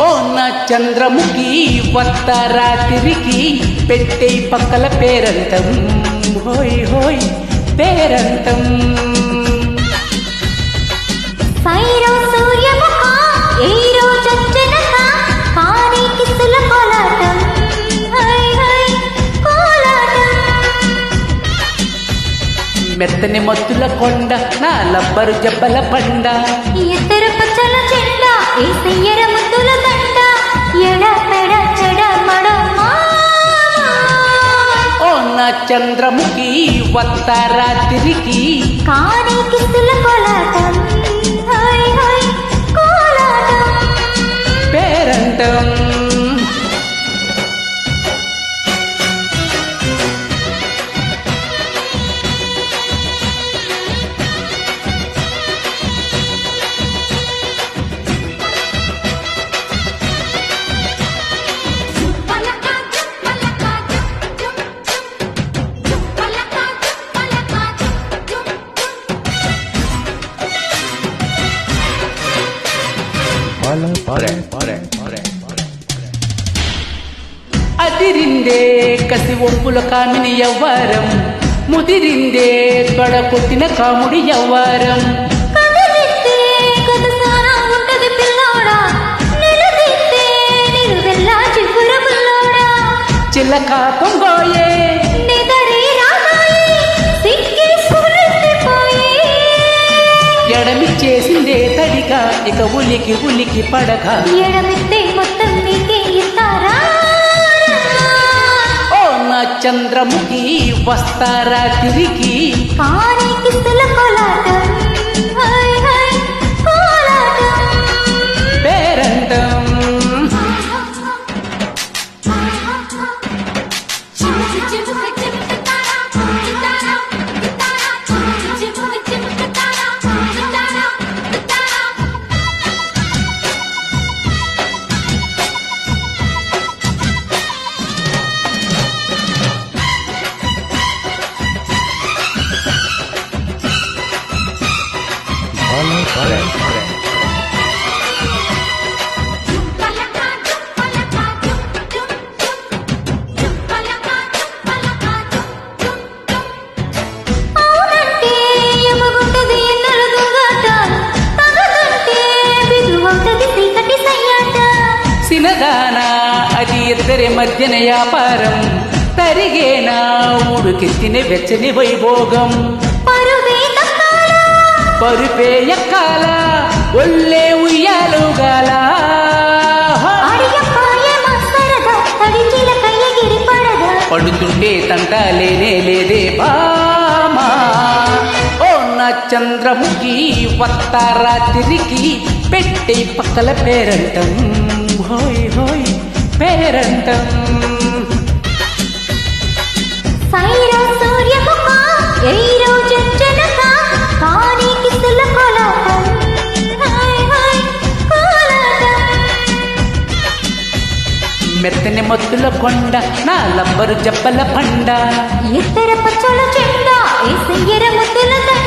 ఓ నా చంద్రముఖి వస్తారా తిరిగి పెట్టే పక్కల పేరంతం హోయ్ హోయ్ పేరంతం సైరో సూర్యముఖ ఏరో చచ్చనక కాని కిసుల కోలాటం హై హై కోలాటం మెత్తని మత్తుల కొండ నా లబ్బరు జబ్బల పండ ఎత్తరు పచ్చల చెండ ఏ సయ్యర ముద్దుల దండ ఎడ పెడ చెడ మడ ఓ నా చంద్రముఖి వస్తారా తిరిగి కాని కిసుల కోలాటం హై హై కోలాటం పేరంటం అదిరిందే కసి ఒంపుల కామిని యవ్వారం ముదిరిందే తొడ కొట్టిన కాముడి యవ్వారం కదలితే కదసానా ఉంటది పిల్లోడా నిలదితే నిలువెల్లా చిగుర బుల్లోడా చిల్లక పొంగోయే నిదరి రాగాయి సిక్కి సురెత్తిపోయి ఎడమి చేసిందే తడిగా ఇక ఉలికి ఉలికి పడక ఎడమితే మొత్తం నీకే ఇస్తారా ఓ నా చంద్రముఖి వస్తారా తిరిగి కాని కిసుల కోలాటం హై హై కోలాటం పేరంటం అవునంటే ఎమగుంటది ఎన్నెల దొంగాట తగదంటే బిగువవుతది చీకటి సయ్యాట సినదానా అది ఇద్దరి మధ్యన వ్యాపారం తరిగేనా ఊడుకెత్తిన వెచ్చని వైభోగం పరువే తక్కాల పరుపే ఎక్కాల ఒళ్ళే ఉయ్యాలుగాల ఆడియపాయ మస్తరద తడిచిల కయ్యగిరి పడద పడుతుంటే తంట లేనే లేదే బామా ఓ నా చంద్రముఖి వస్తారా తిరిగి పెట్టే పక్కల పేరంటం హోయ్ హోయ్ పేరంటం సైరో సూర్యముఖ ఏరో చచ్చనక కాని కిసుల కోలాటం హై హై కోలాటం మెత్తని మత్తుల కొండ నా లంబరు జబ్బల పండ ఎత్తర పచ్చల చెండ ఏ సయ్యర ముద్దుల దండ